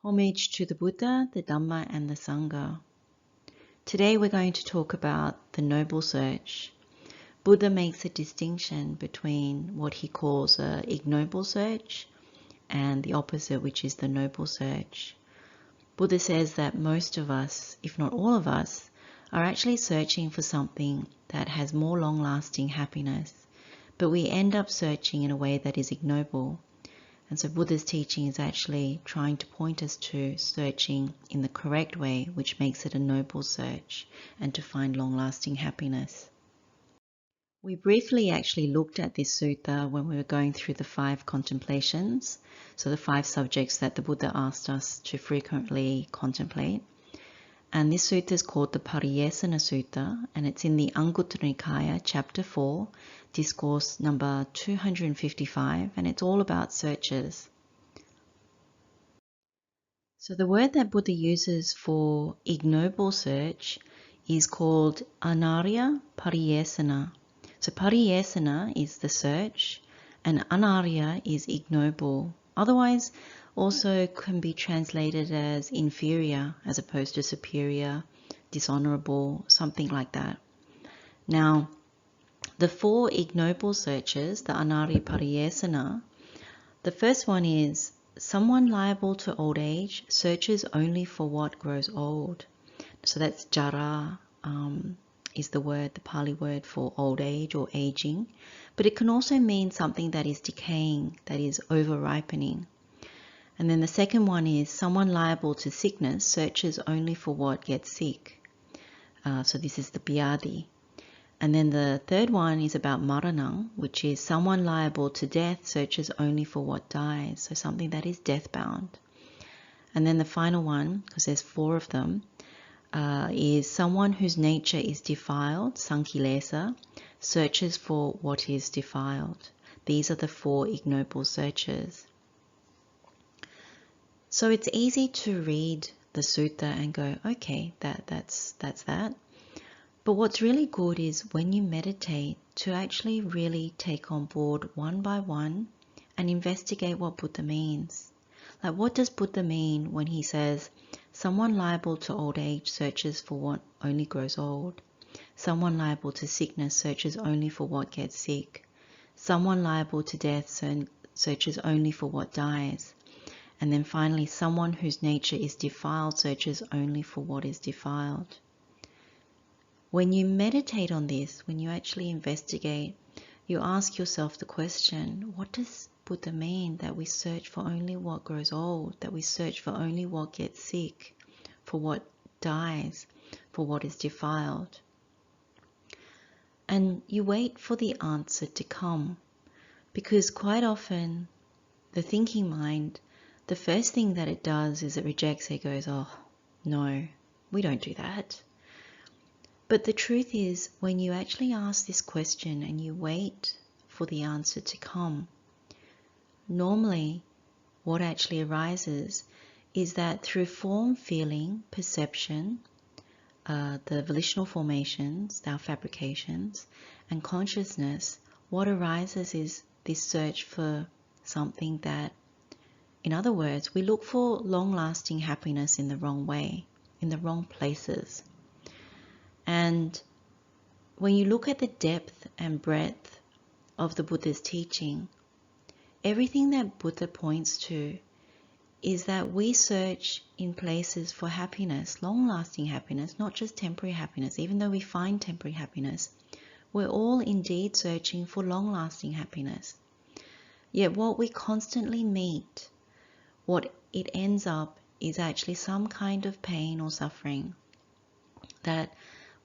Homage to the Buddha, the Dhamma, and the Sangha. Today we're going to talk about the noble search. Buddha makes a distinction between what he calls an ignoble search and the opposite, which is the noble search. Buddha says that most of us, if not all of us, are actually searching for something that has more long-lasting happiness, but we end up searching in a way that is ignoble. And so Buddha's teaching is actually trying to point us to searching in the correct way, which makes it a noble search, and to find long-lasting happiness. We briefly actually looked at this sutta when we were going through the 5 contemplations, so the 5 subjects that the Buddha asked us to frequently contemplate. And this sutta is called the Pariyesanā Sutta, and it's in the Anguttara Nikaya, chapter 4, discourse number 255, and it's all about searches. So the word that Buddha uses for ignoble search is called anariya pariyesana. So pariyesana is the search, and anariya is ignoble. Otherwise, also can be translated as inferior as opposed to superior, dishonorable, something like that. Now, the 4 ignoble searches, the anariya pariyesana, the first one is someone liable to old age searches only for what grows old. So that's jara, is the word, the Pali word for old age or aging, but it can also mean something that is decaying, that is over-ripening. And then the second one is someone liable to sickness searches only for what gets sick. So this is the biyadi. And then the third one is about maranang, which is someone liable to death searches only for what dies, so something that is death-bound. And then the final one, because there's 4 of them, is someone whose nature is defiled, sankilesa, searches for what is defiled. These are the 4 ignoble searches. So it's easy to read the sutta and go, okay, that's that. But what's really good is when you meditate to actually really take on board one by one and investigate what Buddha means. Like, what does Buddha mean when he says, someone liable to old age searches for what only grows old. Someone liable to sickness searches only for what gets sick. Someone liable to death searches only for what dies. And then finally, someone whose nature is defiled searches only for what is defiled. When you meditate on this, when you actually investigate, you ask yourself the question, what does Buddha mean that we search for only what grows old, that we search for only what gets sick, for what dies, for what is defiled? And you wait for the answer to come, because quite often the thinking mind, the first thing that it does is it rejects it, goes, oh, no, we don't do that. But the truth is, when you actually ask this question and you wait for the answer to come, normally what actually arises is that through form, feeling, perception, the volitional formations, our fabrications, and consciousness, what arises is this search for something that, in other words, we look for long-lasting happiness in the wrong way, in the wrong places. And when you look at the depth and breadth of the Buddha's teaching, everything that Buddha points to is that we search in places for happiness, long-lasting happiness, not just temporary happiness. Even though we find temporary happiness, we're all indeed searching for long-lasting happiness. Yet what we constantly meet, what it ends up is actually some kind of pain or suffering, that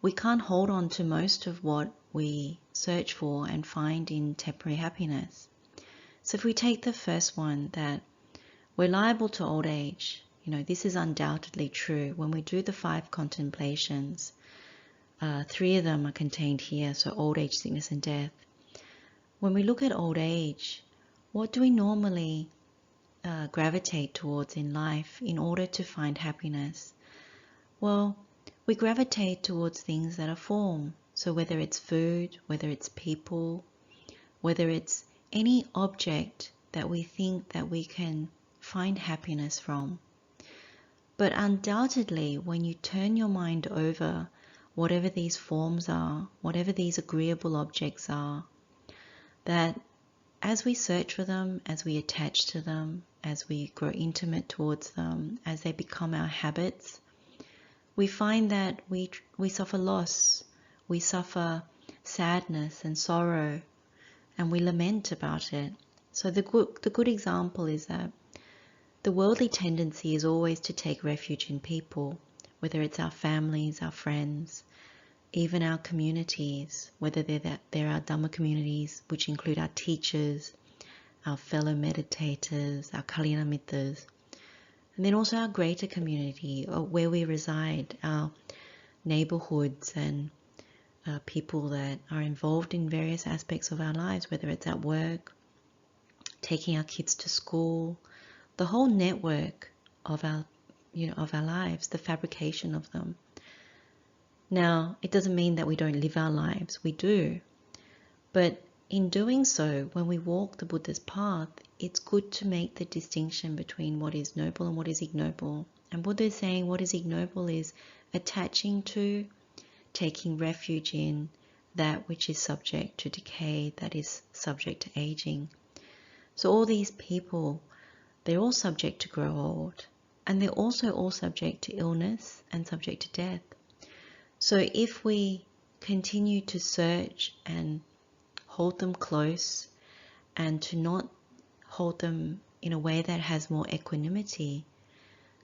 we can't hold on to most of what we search for and find in temporary happiness. So if we take the first one, that we're liable to old age, this is undoubtedly true. When we do the 5 contemplations, 3 of them are contained here, so old age, sickness, and death. When we look at old age, what do we normally gravitate towards in life in order to find happiness? Well, we gravitate towards things that are form. So whether it's food, whether it's people, whether it's any object that we think that we can find happiness from. But undoubtedly, when you turn your mind over, whatever these forms are, whatever these agreeable objects are, that as we search for them, as we attach to them, as we grow intimate towards them, as they become our habits, we find that we suffer loss, we suffer sadness and sorrow, and we lament about it. So the good example is that the worldly tendency is always to take refuge in people, whether it's our families, our friends, even our communities, whether they're our Dhamma communities, which include our teachers, our fellow meditators, our Kalyana Mittas, and then also our greater community, or where we reside, our neighborhoods and people that are involved in various aspects of our lives, whether it's at work, taking our kids to school, the whole network of our lives, the fabrication of them. Now, it doesn't mean that we don't live our lives, we do. But in doing so, when we walk the Buddha's path, it's good to make the distinction between what is noble and what is ignoble. And Buddha is saying what is ignoble is attaching to, taking refuge in that which is subject to decay, that is subject to aging. So all these people, they're all subject to grow old, and they're also all subject to illness and subject to death. So if we continue to search and hold them close and to not hold them in a way that has more equanimity,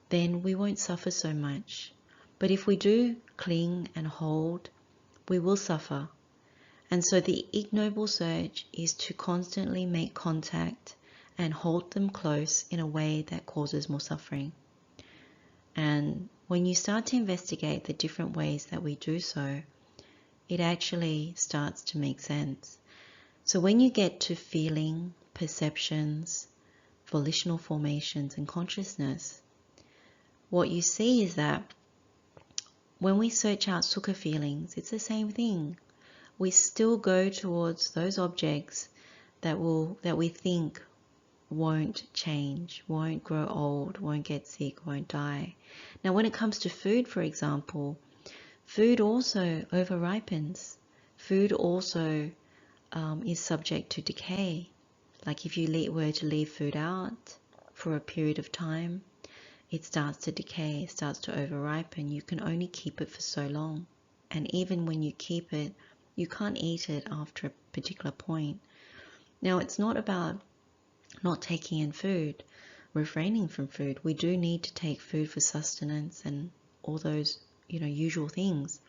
then we won't suffer so much. But if we do cling and hold, we will suffer. And so the ignoble search is to constantly make contact and hold them close in a way that causes more suffering. And when you start to investigate the different ways that we do so, it actually starts to make sense. So when you get to feeling, perceptions, volitional formations, and consciousness, what you see is that when we search out sukha feelings, it's the same thing. We still go towards those objects that we think won't change, won't grow old, won't get sick, won't die. Now, when it comes to food, for example, food also over-ripens. Food also is subject to decay. Like if you were to leave food out for a period of time, it starts to decay, it starts to over-ripen. You can only keep it for so long. And even when you keep it, you can't eat it after a particular point. Now, it's not about not taking in food, refraining from food. We do need to take food for sustenance and all those, usual things.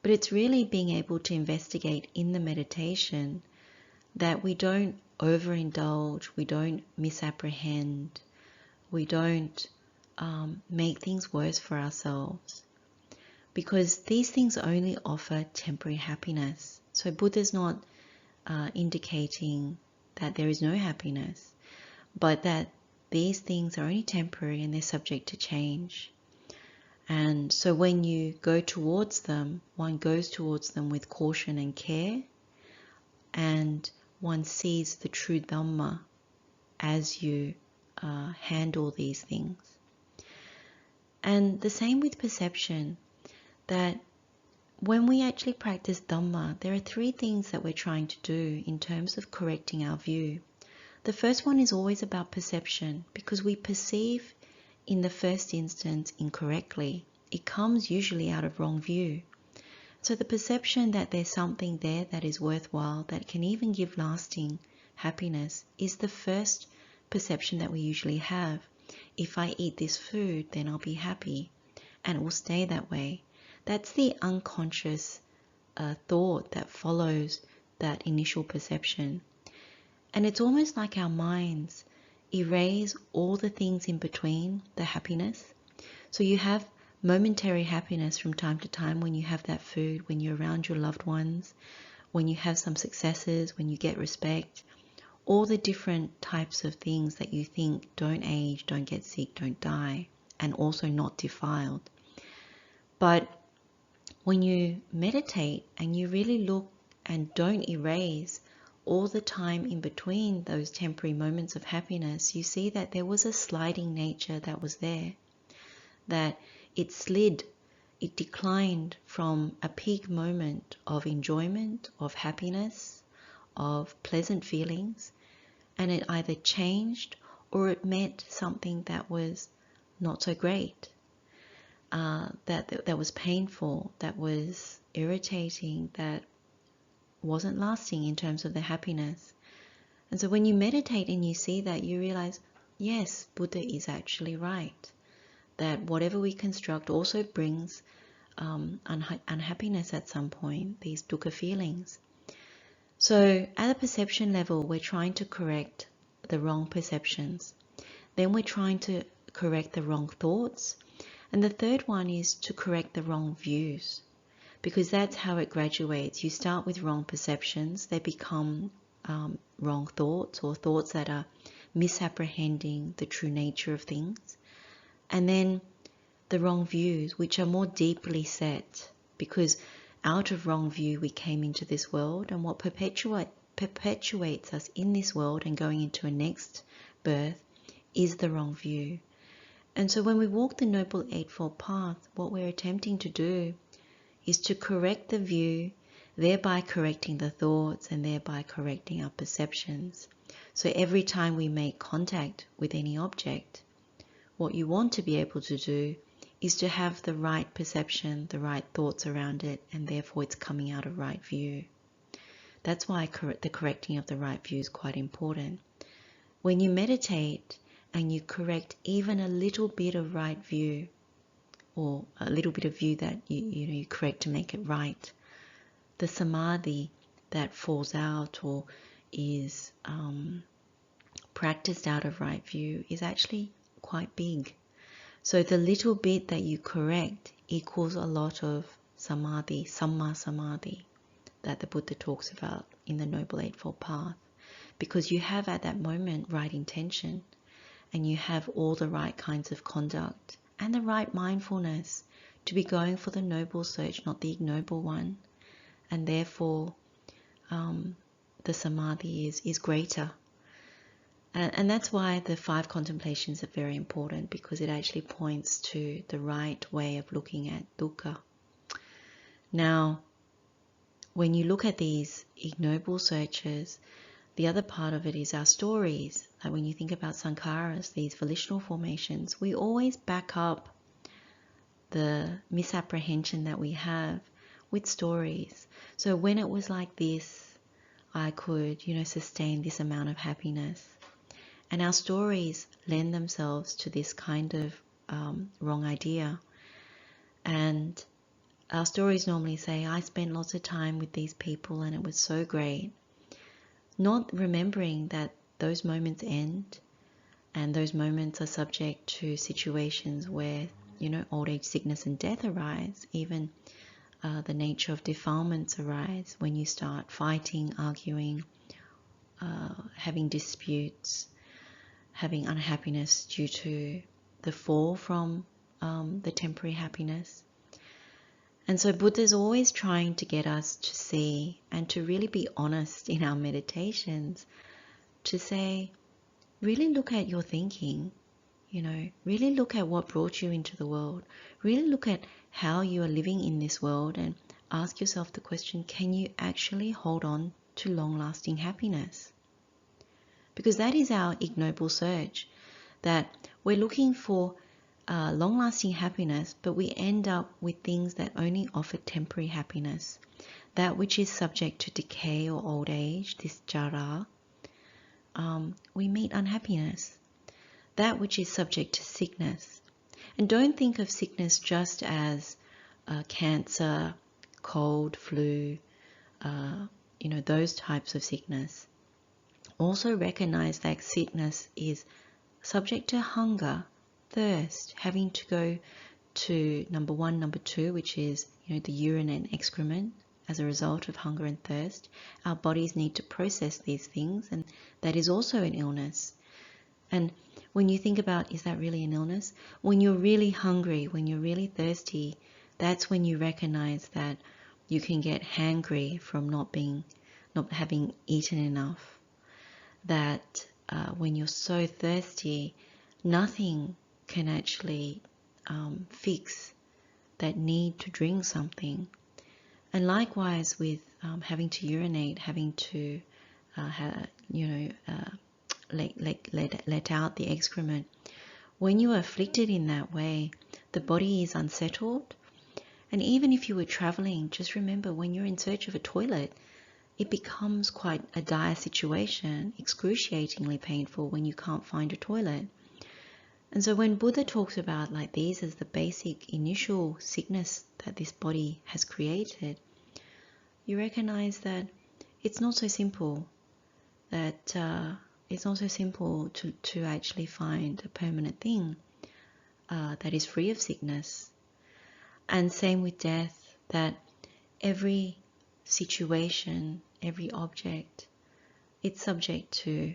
But it's really being able to investigate in the meditation that we don't overindulge, we don't misapprehend, we don't make things worse for ourselves. Because these things only offer temporary happiness. So Buddha's not indicating that there is no happiness, but that these things are only temporary and they're subject to change. And so when you go towards them, one goes towards them with caution and care, and one sees the true Dhamma as you handle these things. And the same with perception, that when we actually practice Dhamma, there are three things that we're trying to do in terms of correcting our view. The first one is always about perception, because we perceive in the first instance incorrectly. It comes usually out of wrong view. So the perception that there's something there that is worthwhile, that can even give lasting happiness, is the first perception that we usually have. If I eat this food, then I'll be happy, and it will stay that way. That's the unconscious thought that follows that initial perception. And it's almost like our minds erase all the things in between the happiness. So you have momentary happiness from time to time when you have that food, when you're around your loved ones, when you have some successes, when you get respect, all the different types of things that you think don't age, don't get sick, don't die, and also not defiled. But when you meditate and you really look and don't erase all the time in between those temporary moments of happiness, you see that there was a sliding nature that was there. that it slid, it declined from a peak moment of enjoyment, of happiness, of pleasant feelings, and it either changed or it met something that was not so great, that was painful, that was irritating, that wasn't lasting in terms of the happiness. And so when you meditate and you see that, you realize, yes, Buddha is actually right, that whatever we construct also brings unhappiness at some point, these dukkha feelings. So at a perception level, we're trying to correct the wrong perceptions. Then we're trying to correct the wrong thoughts. And the third one is to correct the wrong views, because that's how it graduates. You start with wrong perceptions, they become wrong thoughts, or thoughts that are misapprehending the true nature of things. And then the wrong views, which are more deeply set, because out of wrong view we came into this world, and what perpetuates us in this world and going into a next birth is the wrong view. And so when we walk the Noble Eightfold Path, what we're attempting to do is to correct the view, thereby correcting the thoughts and thereby correcting our perceptions. So every time we make contact with any object, what you want to be able to do is to have the right perception, the right thoughts around it, and therefore it's coming out of right view. That's why the correcting of the right view is quite important. When you meditate and you correct even a little bit of right view, or a little bit of view that you correct to make it right, the samadhi that falls out or is practiced out of right view is actually quite big. So the little bit that you correct equals a lot of samadhi, samma samadhi, that the Buddha talks about in the Noble Eightfold Path, because you have at that moment right intention, and you have all the right kinds of conduct and the right mindfulness to be going for the noble search, not the ignoble one. And therefore the samadhi is greater. And that's why the five contemplations are very important, because it actually points to the right way of looking at dukkha. Now, when you look at these ignoble searches, the other part of it is our stories. Like when you think about sankharas, these volitional formations, we always back up the misapprehension that we have with stories. So when it was like this, I could, sustain this amount of happiness. And our stories lend themselves to this kind of wrong idea. And our stories normally say, I spent lots of time with these people and it was so great. Not remembering that those moments end, and those moments are subject to situations where, old age, sickness and death arise. Even the nature of defilements arise when you start fighting, arguing, having disputes, having unhappiness due to the fall from the temporary happiness. And so Buddha is always trying to get us to see and to really be honest in our meditations, to say, really look at your thinking, really look at what brought you into the world, really look at how you are living in this world, and ask yourself the question, can you actually hold on to long-lasting happiness? Because that is our ignoble search, that we're looking for long-lasting happiness, but we end up with things that only offer temporary happiness. That which is subject to decay or old age, this jara, we meet unhappiness. That which is subject to sickness. And don't think of sickness just as cancer, cold, flu, those types of sickness. Also recognize that sickness is subject to hunger, thirst, having to go to number 1, number 2, which is the urine and excrement as a result of hunger and thirst. Our bodies need to process these things, and that is also an illness. And when you think about, is that really an illness? When you're really hungry, when you're really thirsty, that's when you recognize that you can get hangry from not having eaten enough. That when you're so thirsty, nothing can actually fix that need to drink something. And likewise with having to urinate, having to let out the excrement. When you are afflicted in that way, the body is unsettled. And even if you were traveling, just remember, when you're in search of a toilet, it becomes quite a dire situation, excruciatingly painful when you can't find a toilet. And so when Buddha talks about like these as the basic initial sickness that this body has created, you recognize that it's not so simple, that it's not so simple to actually find a permanent thing that is free of sickness. And same with death, that every situation, every object, it's subject to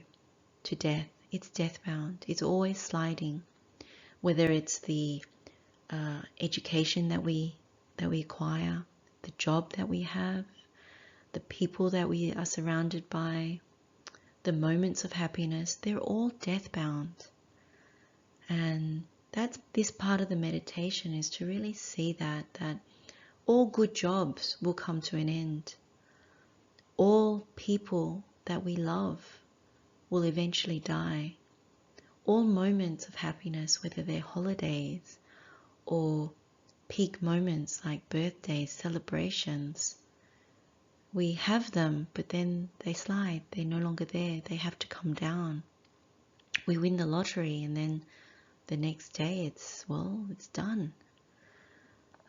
death. It's death-bound. It's always sliding. Whether it's the education that we acquire, the job that we have, the people that we are surrounded by, the moments of happiness, they're all death-bound. And that's this part of the meditation, is to really see that all good jobs will come to an end. All people that we love will eventually die. All moments of happiness, whether they're holidays or peak moments like birthdays, celebrations, we have them, but then they slide. They're no longer there. They have to come down. We win the lottery, and then the next day it's done.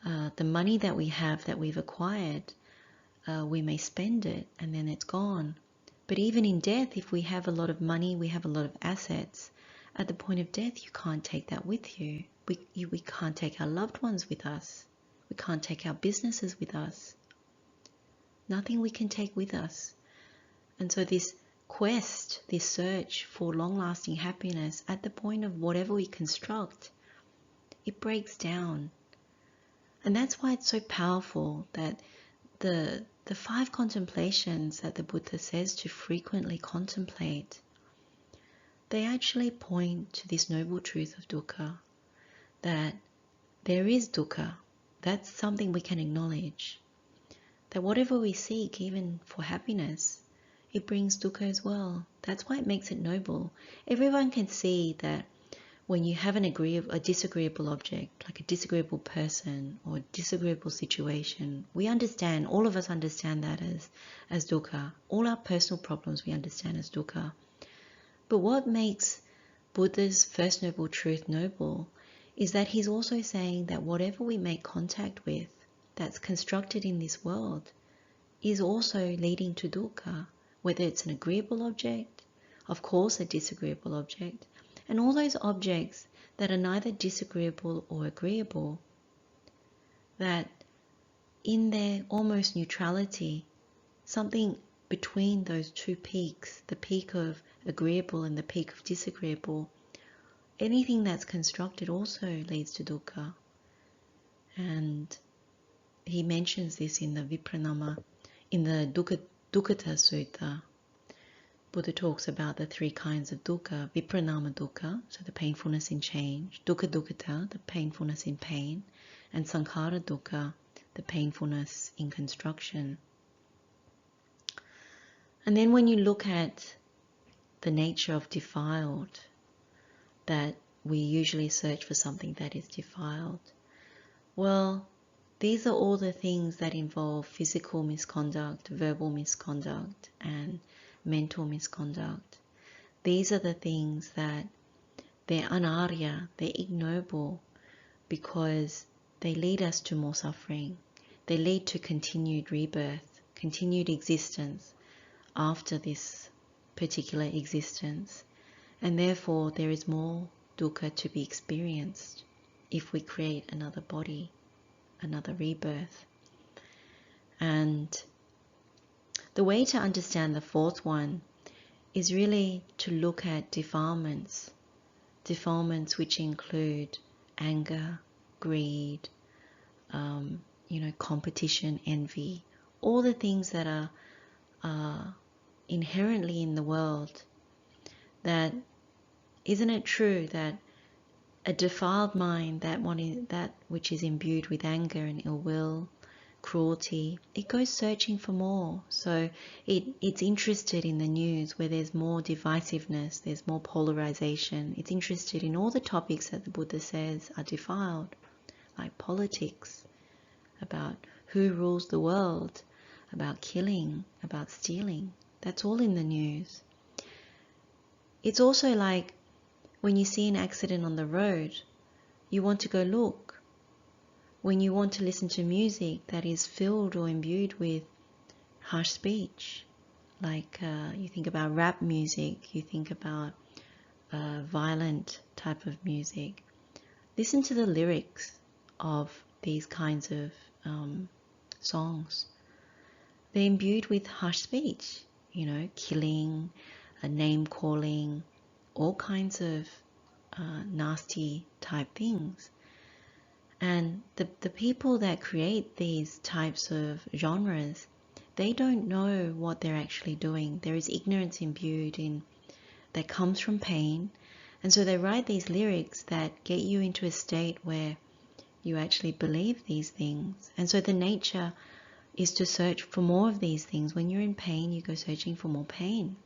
The money that we have, that we've acquired, we may spend it and then it's gone. But even in death, if we have a lot of money, we have a lot of assets, at the point of death, you can't take that with you. We can't take our loved ones with us. We can't take our businesses with us. Nothing we can take with us. And so this quest, this search for long-lasting happiness, at the point of whatever we construct, it breaks down. And that's why it's so powerful that the 5 contemplations that the Buddha says to frequently contemplate, they actually point to this noble truth of dukkha, that there is dukkha. That's something we can acknowledge. That whatever we seek, even for happiness, it brings dukkha as well. That's why it makes it noble. Everyone can see that when you have a disagreeable object, like a disagreeable person or a disagreeable situation, we understand, all of us understand that as dukkha. All our personal problems we understand as dukkha. But what makes Buddha's first noble truth noble is that he's also saying that whatever we make contact with that's constructed in this world is also leading to dukkha, whether it's an agreeable object, of course a disagreeable object, and all those objects that are neither disagreeable or agreeable, that in their almost neutrality, something between those two peaks, the peak of agreeable and the peak of disagreeable, anything that's constructed also leads to dukkha. And he mentions this in the Vipranama, in the Dukkha Sutta. Buddha talks about the 3 kinds of dukkha: Vipranama dukkha, so the painfulness in change; Dukkha dukkha, the painfulness in pain; and Sankhara dukkha, the painfulness in construction. And then when you look at the nature of defiled, that we usually search for something that is defiled, well, these are all the things that involve physical misconduct, verbal misconduct, and mental misconduct. These are the things that they're anariya, they're ignoble, because they lead us to more suffering. They lead to continued rebirth, continued existence after this particular existence. And therefore there is more dukkha to be experienced if we create another body, another rebirth. And the way to understand the 4th one is really to look at defilements which include anger, greed, competition, envy, all the things that are inherently in the world. That, isn't it true that A defiled mind, that which is imbued with anger and ill will, cruelty, it goes searching for more. So it's interested in the news where there's more divisiveness, there's more polarization. It's interested in all the topics that the Buddha says are defiled, like politics, about who rules the world, about killing, about stealing. That's all in the news. It's also like when you see an accident on the road, you want to go look. When you want to listen to music that is filled or imbued with harsh speech, like you think about rap music, you think about violent type of music, listen to the lyrics of these kinds of songs. They're imbued with harsh speech, killing, name calling, all kinds of nasty type things. And the people that create these types of genres, they don't know what they're actually doing. There is ignorance imbued in that comes from pain. And so they write these lyrics that get you into a state where you actually believe these things. And so the nature is to search for more of these things. When you're in pain, you go searching for more pain.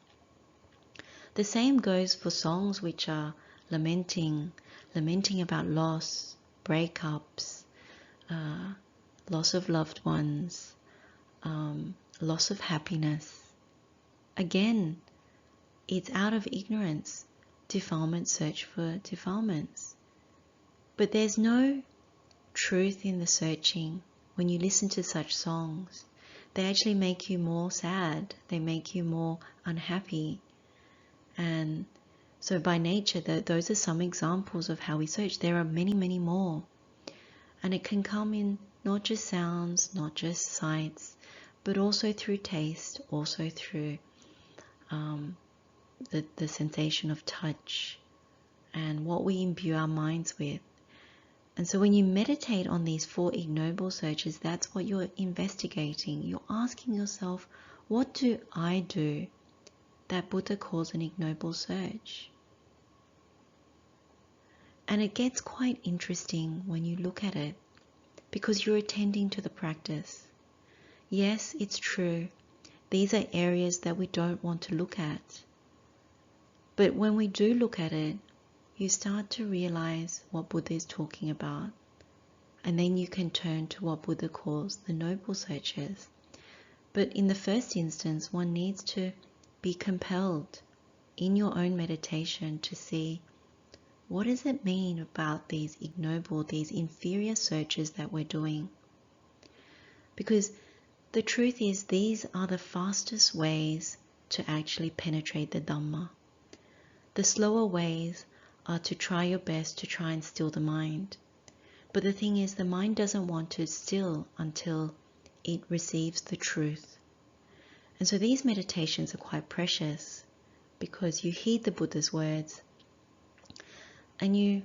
The same goes for songs which are lamenting about loss, breakups, loss of loved ones, loss of happiness. Again, it's out of ignorance. Defilement, search for defilements. But there's no truth in the searching. When you listen to such songs, they actually make you more sad. They make you more unhappy. And so by nature, those are some examples of how we search. There are many, many more. And it can come in not just sounds, not just sights, but also through taste, also through the sensation of touch and what we imbue our minds with. And so when you meditate on these 4 ignoble searches, that's what you're investigating. You're asking yourself, what do I do that Buddha calls an ignoble search? And it gets quite interesting when you look at it, because you're attending to the practice. Yes, it's true. These are areas that we don't want to look at. But when we do look at it, you start to realize what Buddha is talking about. And then you can turn to what Buddha calls the noble searches. But in the first instance, one needs to be compelled in your own meditation to see, what does it mean about these ignoble, these inferior searches that we're doing? Because the truth is, these are the fastest ways to actually penetrate the Dhamma. The slower ways are to try your best to try and still the mind. But the thing is, the mind doesn't want to still until it receives the truth. And so these meditations are quite precious, because you heed the Buddha's words and you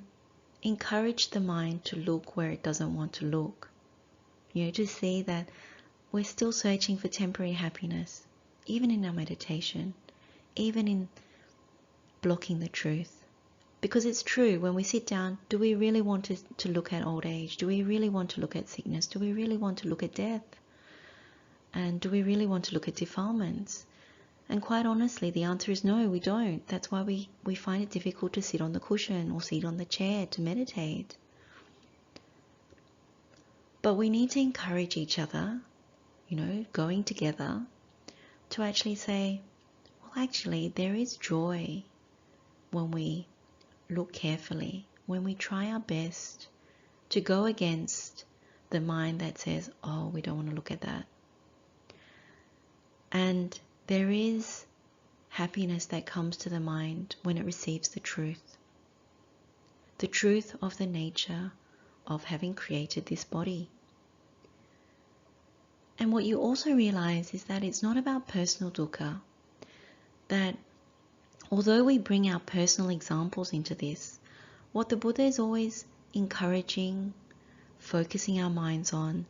encourage the mind to look where it doesn't want to look. To see that we're still searching for temporary happiness, even in our meditation, even in blocking the truth. Because it's true, when we sit down, do we really want to look at old age? Do we really want to look at sickness? Do we really want to look at death? And do we really want to look at defilements? And quite honestly, the answer is no, we don't. That's why we find it difficult to sit on the cushion or sit on the chair to meditate. But we need to encourage each other, going together, to actually say, well, actually, there is joy when we look carefully, when we try our best to go against the mind that says, oh, we don't want to look at that. And there is happiness that comes to the mind when it receives the truth of the nature of having created this body. And what you also realize is that it's not about personal dukkha, that although we bring our personal examples into this, what the Buddha is always encouraging, focusing our minds on,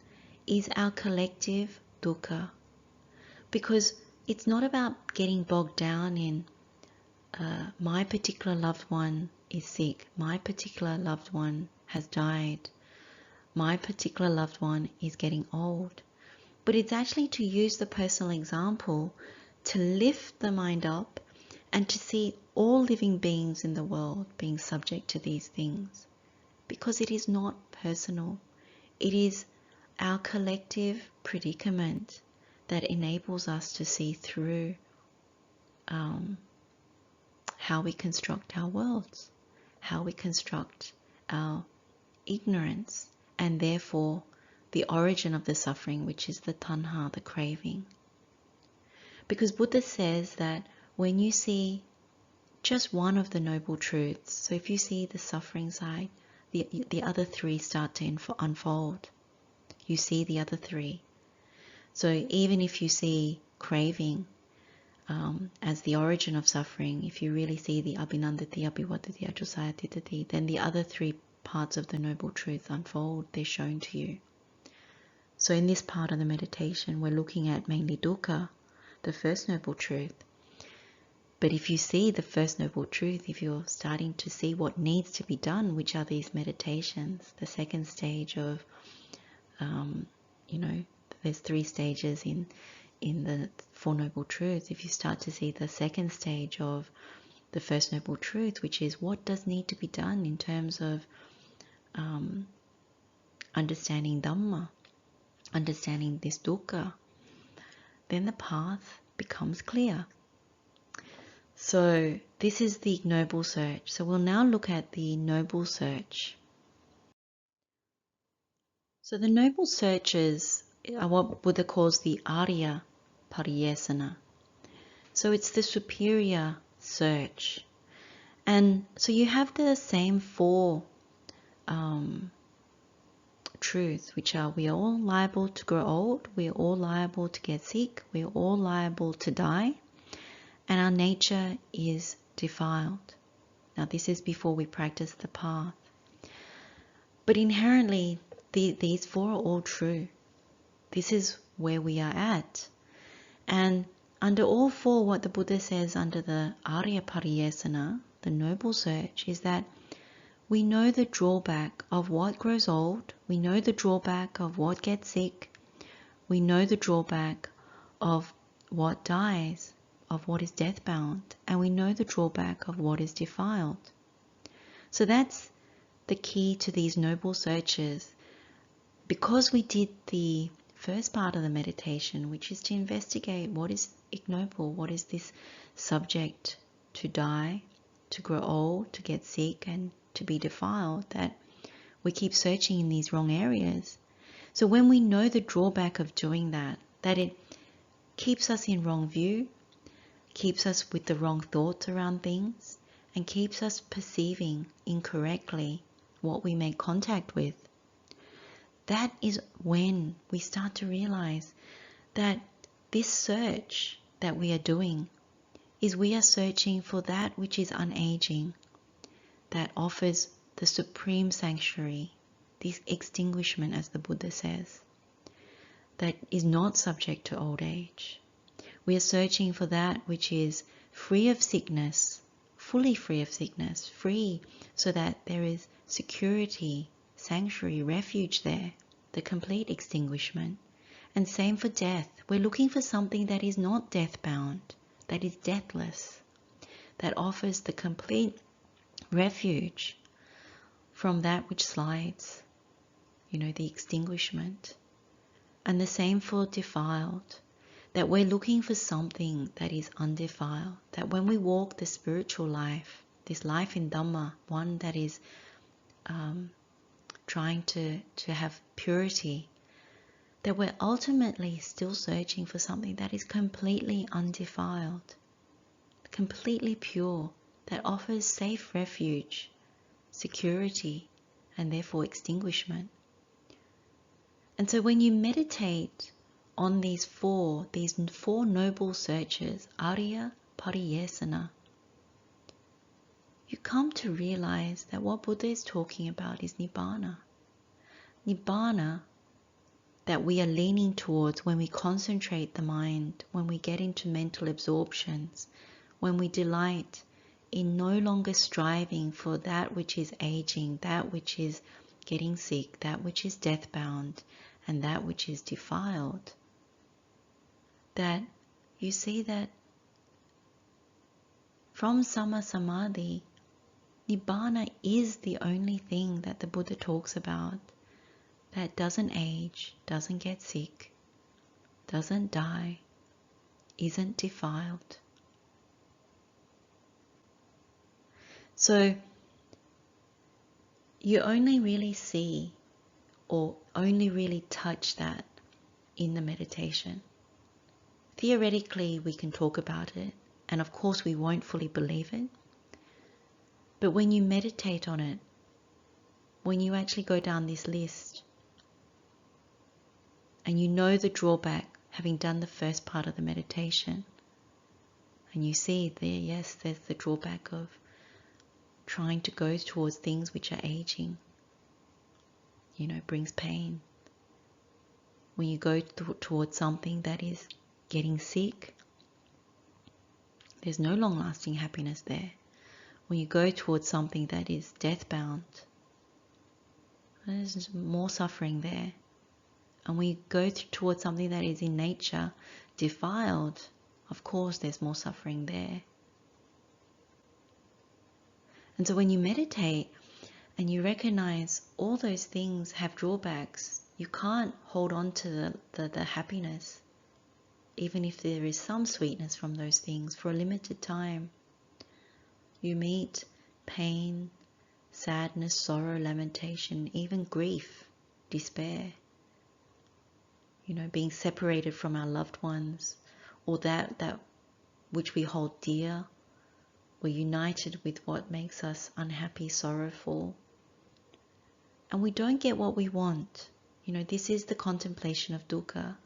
is our collective dukkha. Because it's not about getting bogged down in my particular loved one is sick. My particular loved one has died. My particular loved one is getting old. But it's actually to use the personal example to lift the mind up and to see all living beings in the world being subject to these things. Because it is not personal. It is our collective predicament that enables us to see through how we construct our worlds, how we construct our ignorance, and therefore the origin of the suffering, which is the tanha, the craving. Because Buddha says that when you see just one of the noble truths, so if you see the suffering side, the other three start to unfold. You see the other three. So even if you see craving as the origin of suffering, if you really see the abhinandati, abhivatati, ajusayatitati, then the other three parts of the noble truth unfold. They're shown to you. So in this part of the meditation, we're looking at mainly dukkha, the first noble truth. But if you see the first noble truth, if you're starting to see what needs to be done, which are these meditations, the second stage of, there's 3 stages in the Four Noble Truths. If you start to see the second stage of the first noble truth, which is what does need to be done in terms of understanding Dhamma, understanding this dukkha, then the path becomes clear. So this is the Ignoble search. So we'll now look at the Noble search. So the Noble searches are what Buddha calls the ariya, Pariyesanā. So it's the superior search. And so you have the same 4 truths, which are we are all liable to grow old, we are all liable to get sick, we are all liable to die, and our nature is defiled. Now this is before we practice the path. But inherently, these 4 are all true. This is where we are at. And under all 4, what the Buddha says under the ariya Pariyesanā, the noble search, is that we know the drawback of what grows old, we know the drawback of what gets sick, we know the drawback of what dies, of what is death-bound, and we know the drawback of what is defiled. So that's the key to these noble searches. Because we did the first part of the meditation, which is to investigate what is ignoble, what is this subject to die, to grow old, to get sick, and to be defiled, that we keep searching in these wrong areas. So when we know the drawback of doing that it keeps us in wrong view, keeps us with the wrong thoughts around things, and keeps us perceiving incorrectly what we make contact with, that is when we start to realize that this search that we are doing is we are searching for that which is unaging, that offers the supreme sanctuary, this extinguishment, as the Buddha says, that is not subject to old age. We are searching for that which is free of sickness, fully free of sickness, free so that there is security, sanctuary, refuge there, the complete extinguishment. And same for death. We're looking for something that is not death-bound, that is deathless, that offers the complete refuge from that which slides, the extinguishment. And the same for defiled, that we're looking for something that is undefiled, that when we walk the spiritual life, this life in Dhamma, one that is trying to have purity, that we're ultimately still searching for something that is completely undefiled, completely pure, that offers safe refuge, security, and therefore extinguishment. And so when you meditate on these four noble searches, ariya, Pariyesanā, you come to realize that what Buddha is talking about is nibbana. Nibbana that we are leaning towards when we concentrate the mind, when we get into mental absorptions, when we delight in no longer striving for that which is aging, that which is getting sick, that which is death-bound, and that which is defiled, that you see that from Samma Samadhi, Nibbana is the only thing that the Buddha talks about that doesn't age, doesn't get sick, doesn't die, isn't defiled. So you only really see or only really touch that in the meditation. Theoretically, we can talk about it, and of course we won't fully believe it. But when you meditate on it, when you actually go down this list, and you know the drawback, having done the first part of the there's the drawback of trying to go towards things which are aging, brings pain. When you go towards something that is getting sick, there's no long-lasting happiness there. When you go towards something that is death-bound, there's more suffering there. And when you go towards something that is in nature defiled, of course there's more suffering there. And so when you meditate and you recognize all those things have drawbacks, you can't hold on to the happiness, even if there is some sweetness from those things for a limited time. You meet pain, sadness, sorrow, lamentation, even grief, despair. Being separated from our loved ones, or that which we hold dear. We're united with what makes us unhappy, sorrowful. And we don't get what we want. This is the contemplation of dukkha.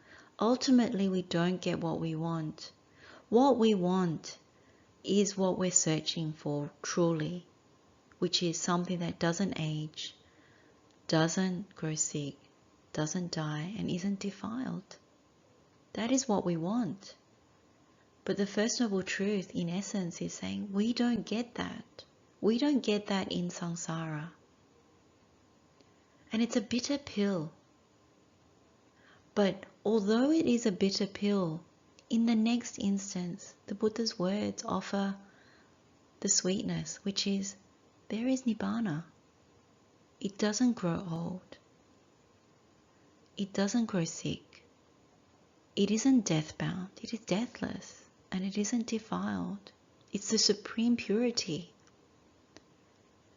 Ultimately, we don't get what we want. What we want is what we're searching for truly, which is something that doesn't age, doesn't grow sick, doesn't die, and isn't defiled. That is what we want. But the First Noble Truth, in essence, is saying we don't get that. We don't get that in samsara. And it's a bitter pill. But although it is a bitter pill, in the next instance, the Buddha's words offer the sweetness, which is, there is Nibbana. It doesn't grow old. It doesn't grow sick. It isn't death-bound. It is deathless. And it isn't defiled. It's the supreme purity.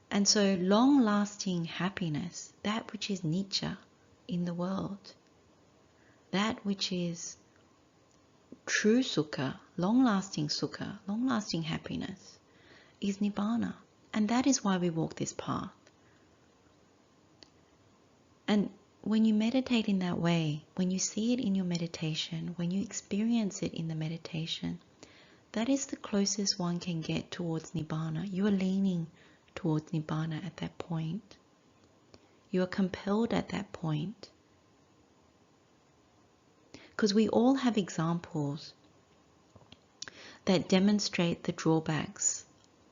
And so long-lasting happiness, that which is nittya in the world, that which is true sukha, long-lasting happiness, is Nibbana. And that is why we walk this path. And when you meditate in that way, when you see it in your meditation, when you experience it in the meditation, that is the closest one can get towards Nibbana. You are leaning towards Nibbana at that point. You are compelled at that point. Because we all have examples that demonstrate the drawbacks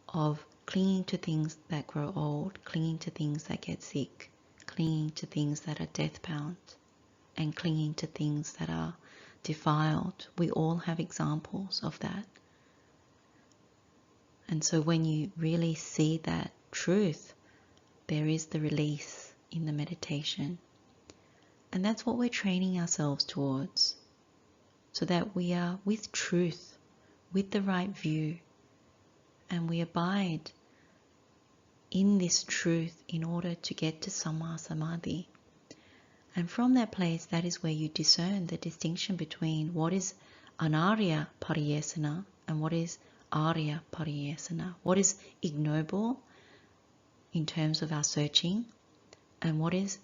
of clinging to things that grow old, clinging to things that get sick, clinging to things that are death-bound, and clinging to things that are defiled. We all have examples of that. And so when you really see that truth, there is the release in the meditation. And that's what we're training ourselves towards, so that we are with truth, with the right view, and we abide in this truth in order to get to Samma Samadhi. And from that place, that is where you discern the distinction between what is anariya Pariyesanā and what is ariya Pariyesanā. What is ignoble in terms of our searching, and what is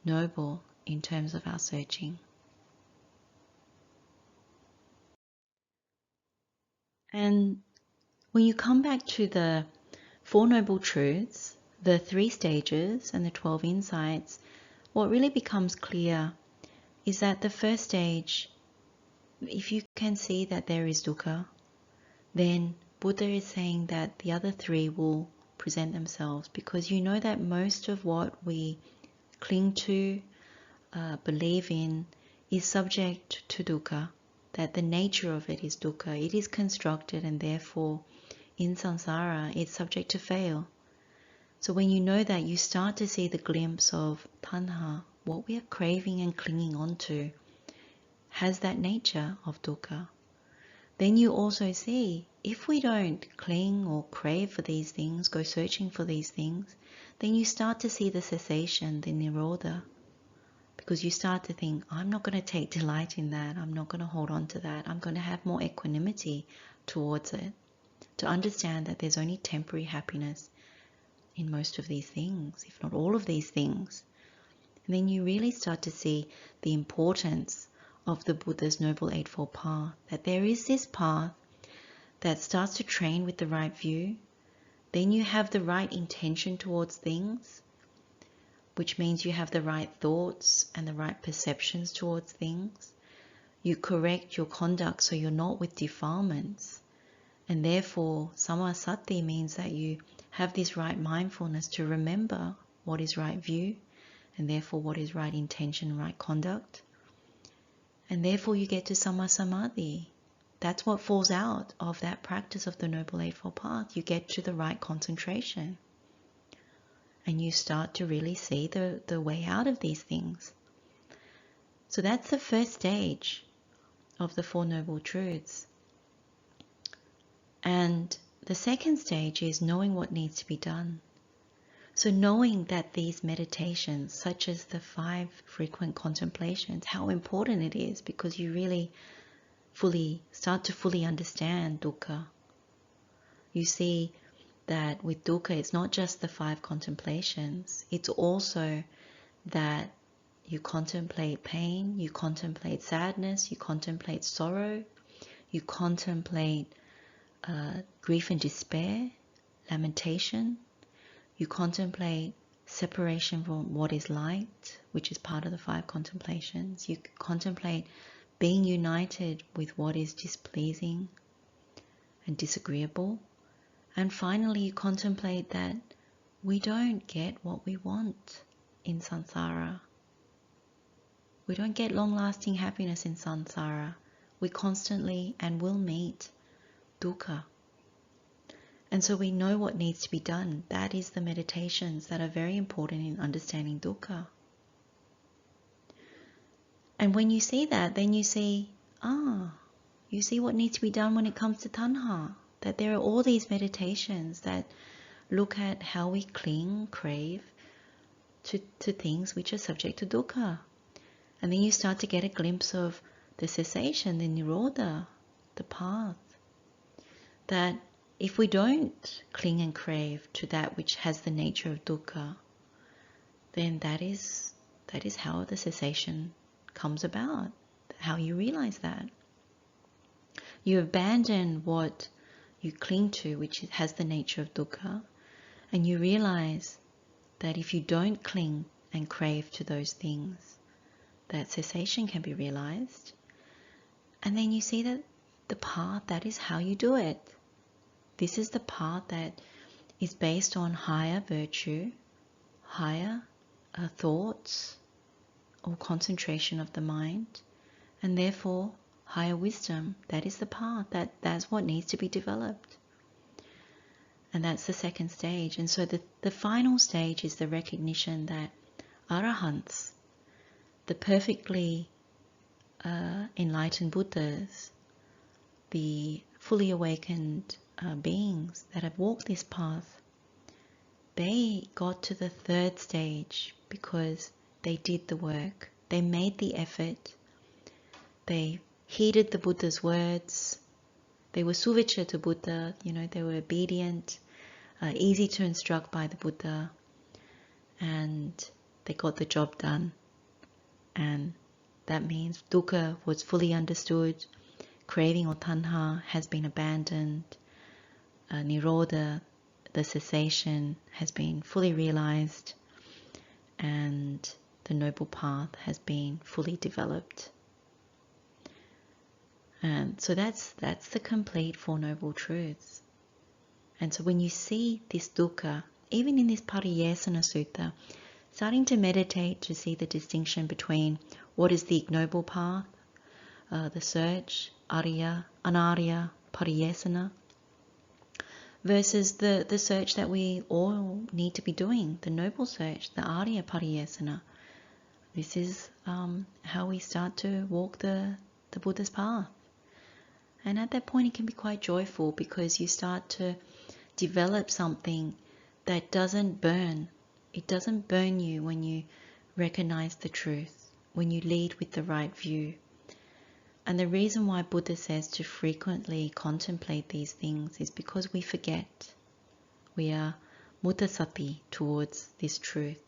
noble in terms of our searching. And when you come back to the Four Noble Truths, the 3 stages and the 12 insights, what really becomes clear is that the first stage, if you can see that there is dukkha, then Buddha is saying that the other three will present themselves, because you know that most of what we cling to, believe in, is subject to dukkha, that the nature of it is dukkha. It is constructed, and therefore in samsara it's subject to fail. So when you know that, you start to see the glimpse of tanha, what we are craving and clinging onto has that nature of dukkha. Then you also see, if we don't cling or crave for these things, go searching for these things, then you start to see the cessation, the nirodha. Because you start to think, I'm not going to take delight in that, I'm not going to hold on to that, I'm going to have more equanimity towards it, to understand that there's only temporary happiness in most of these things, if not all of these things. And then you really start to see the importance of the Buddha's Noble Eightfold Path, that there is this path that starts to train with the right view. Then you have the right intention towards things, which means you have the right thoughts and the right perceptions towards things. You correct your conduct so you're not with defilements. And therefore, samasati means that you have this right mindfulness to remember what is right view, and therefore what is right intention, right conduct. And therefore you get to sammasamadhi. That's what falls out of that practice of the Noble Eightfold Path. You get to the right concentration. And you start to really see the way out of these things. So that's the first stage of the Four Noble Truths. And the second stage is knowing what needs to be done. So knowing that these meditations, such as the 5 frequent contemplations, how important it is, because you really start to fully understand dukkha. You see that with dukkha, it's not just the 5 contemplations, it's also that you contemplate pain, you contemplate sadness, you contemplate sorrow, you contemplate grief and despair, lamentation. You contemplate separation from what is light, which is part of the 5 contemplations. You contemplate being united with what is displeasing and disagreeable. And finally, you contemplate that we don't get what we want in samsara. We don't get long-lasting happiness in samsara. We constantly and will meet dukkha. And so we know what needs to be done. That is the meditations that are very important in understanding dukkha. And when you see that, then you see, you see what needs to be done when it comes to tanha. That there are all these meditations that look at how we cling, crave to things which are subject to dukkha. And then you start to get a glimpse of the cessation, the nirodha, the path. That if we don't cling and crave to that which has the nature of dukkha, then that is how the cessation comes about, how you realize that. You abandon what you cling to, which has the nature of dukkha, and you realize that if you don't cling and crave to those things, that cessation can be realized. And then you see that the path, that is how you do it. This is the path that is based on higher virtue, higher thoughts or concentration of the mind, and therefore higher wisdom. That is the path, that's what needs to be developed. And that's the second stage. And so the final stage is the recognition that arahants, the perfectly enlightened Buddhas, the fully awakened beings that have walked this path, they got to the third stage because they did the work. They made the effort. They heeded the Buddha's words. They were suvicha to Buddha, they were obedient, easy to instruct by the Buddha, and they got the job done. And that means dukkha was fully understood, craving or tanha has been abandoned, nirodha, the cessation, has been fully realized, and the noble path has been fully developed. And so that's the complete Four Noble Truths. And so when you see this dukkha, even in this Pariyesanā Sutta, starting to meditate to see the distinction between what is the ignoble path, the search, ariya, anariya, pariyesana, versus the search that we all need to be doing, the noble search, the ariya pariyesana. This is how we start to walk the Buddha's path. And at that point it can be quite joyful, because you start to develop something that doesn't burn. It doesn't burn you when you recognize the truth, when you lead with the right view. And the reason why Buddha says to frequently contemplate these things is because we forget. We are mutasati towards this truth.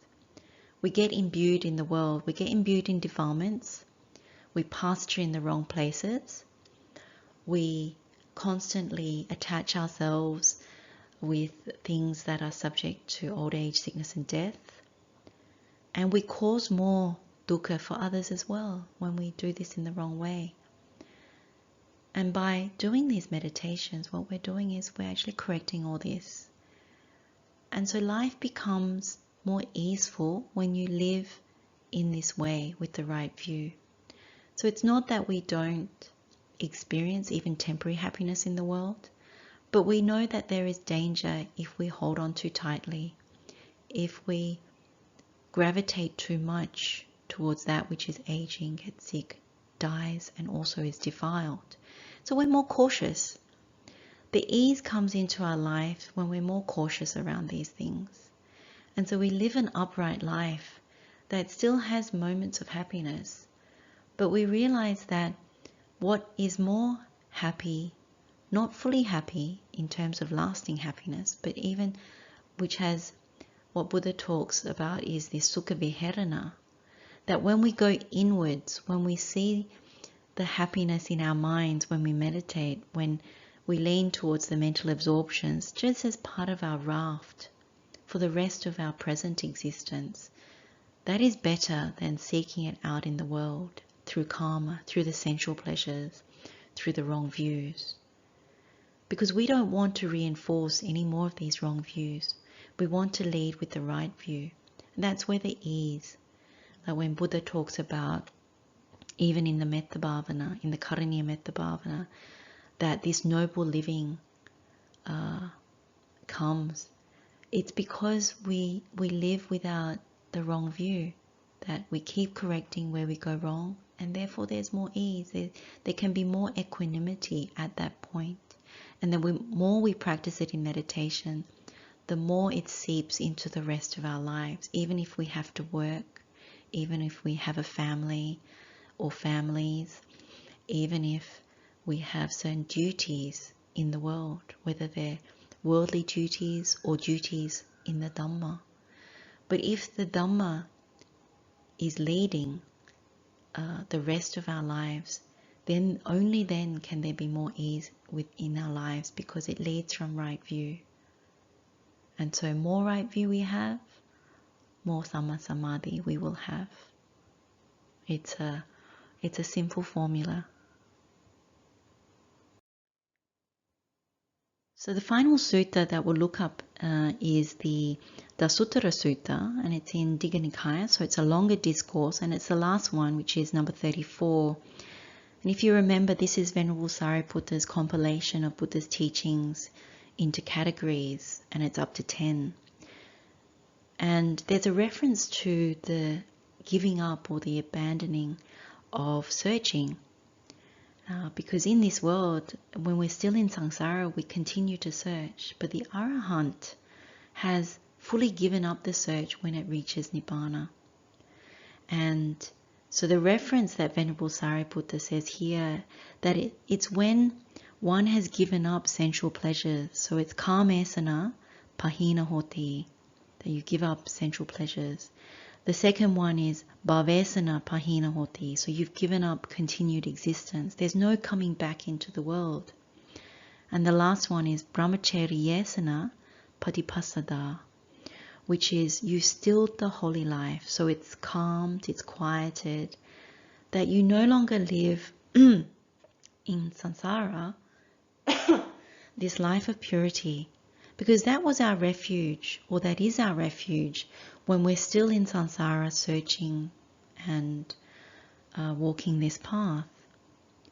We get imbued in the world. We get imbued in defilements. We pasture in the wrong places. We constantly attach ourselves with things that are subject to old age, sickness and death. And we cause more dukkha for others as well when we do this in the wrong way. And by doing these meditations, what we're doing is we're actually correcting all this. And so life becomes more easeful when you live in this way with the right view. So it's not that we don't experience even temporary happiness in the world, but we know that there is danger if we hold on too tightly, if we gravitate too much towards that which is aging, gets sick, dies, and also is defiled. So we're more cautious. The ease comes into our life when we're more cautious around these things. And so we live an upright life that still has moments of happiness, but we realize that what is more happy, not fully happy in terms of lasting happiness, but even which has what Buddha talks about is this sukha viharana, that when we go inwards, when we see the happiness in our minds, when we meditate, when we lean towards the mental absorptions, just as part of our raft for the rest of our present existence, that is better than seeking it out in the world through karma, through the sensual pleasures, through the wrong views. Because we don't want to reinforce any more of these wrong views. We want to lead with the right view. And that's where the ease, like when Buddha talks about, even in the metta bhavana, in the karaniya metta bhavana, that this noble living comes. It's because we live without the wrong view, that we keep correcting where we go wrong, and therefore there's more ease. There can be more equanimity at that point. And then the more we practice it in meditation, the more it seeps into the rest of our lives, even if we have to work, even if we have a family or families, even if we have certain duties in the world, whether they're worldly duties or duties in the Dhamma. But if the Dhamma is leading the rest of our lives, then only then can there be more ease within our lives, because it leads from right view. And so more right view we have, more Samma Samadhi we will have. It's a simple formula. So the final sutta that we'll look up is the Suttara Sutta, and it's in Digha Nikaya, so it's a longer discourse, and it's the last one, which is number 34. And if you remember, this is Venerable Sariputta's compilation of Buddha's teachings into categories, and it's up to 10. And there's a reference to the giving up or the abandoning of searching. Because in this world, when we're still in samsara, we continue to search. But the arahant has fully given up the search when it reaches nibbana. And so the reference that Venerable Sariputta says here, that it's when one has given up sensual pleasures. So it's kamesana pahina hoti, that you give up sensual pleasures. The second one is bhavesana pahina hoti, so you've given up continued existence. There's no coming back into the world. And the last one is brahmacharyesana patipassada, which is you stilled the holy life. So it's calmed, it's quieted, that you no longer live in samsara, this life of purity, Because that was our refuge, or that is our refuge, when we're still in samsara searching and walking this path.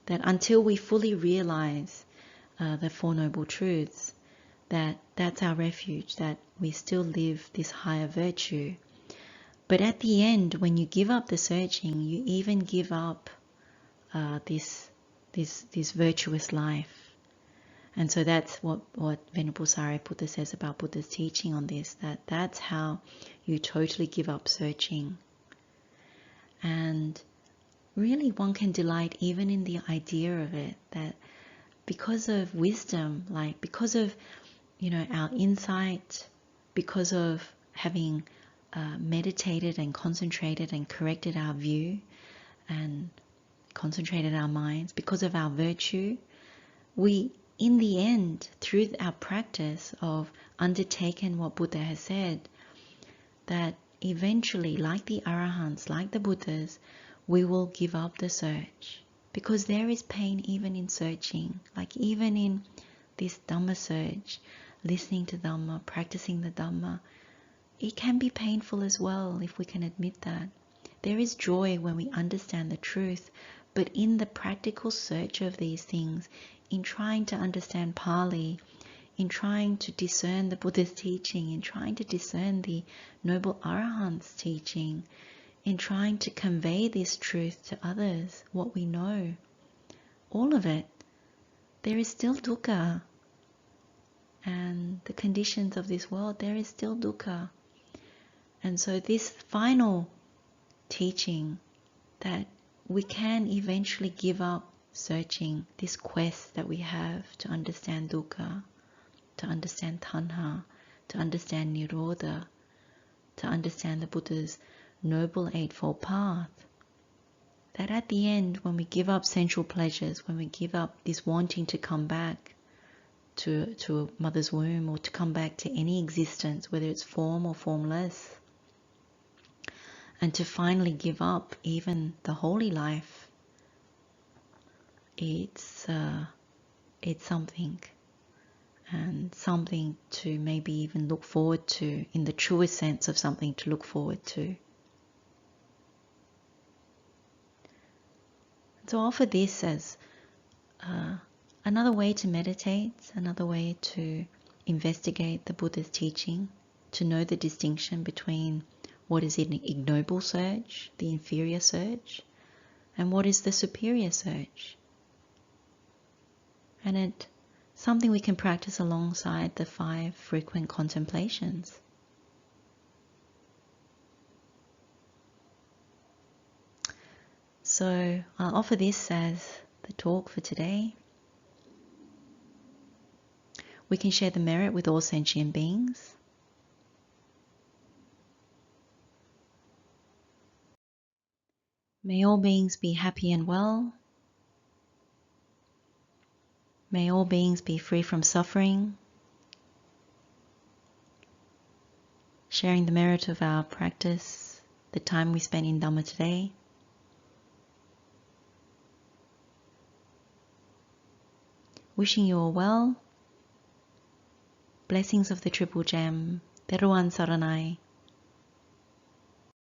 That until we fully realize the Four Noble Truths, that's our refuge, that we still live this higher virtue. But at the end, when you give up the searching, you even give up this virtuous life. And so that's what Venerable Sariputta says about Buddha's teaching on this, that's how you totally give up searching. And really one can delight even in the idea of it, that because of wisdom, like because of, our insight, because of having meditated and concentrated and corrected our view and concentrated our minds, because of our virtue, we, in the end, through our practice of undertaking what Buddha has said, that eventually, like the Arahants, like the Buddhas, we will give up the search. Because there is pain even in searching, like even in this Dhamma search, listening to Dhamma, practicing the Dhamma. It can be painful as well, if we can admit that. There is joy when we understand the truth, but in the practical search of these things, in trying to understand Pali, in trying to discern the Buddha's teaching, in trying to discern the Noble Arahant's teaching, in trying to convey this truth to others, what we know, all of it, there is still dukkha. And the conditions of this world, there is still dukkha. And so this final teaching, that we can eventually give up searching, this quest that we have to understand dukkha, to understand tanha, to understand nirodha, to understand the Buddha's Noble Eightfold Path, that at the end, when we give up sensual pleasures, when we give up this wanting to come back to a mother's womb, or to come back to any existence, whether it's form or formless, and to finally give up even the holy life, it's something, and something to maybe even look forward to, in the truest sense of something to look forward to. So I offer this as another way to meditate, another way to investigate the Buddha's teaching, to know the distinction between what is an ignoble search, the inferior search, and what is the superior search. And it's something we can practice alongside the 5 frequent contemplations. So I'll offer this as the talk for today. We can share the merit with all sentient beings. May all beings be happy and well. May all beings be free from suffering. Sharing the merit of our practice, the time we spent in Dhamma today. Wishing you all well. Blessings of the Triple Gem. Teruan Saranai.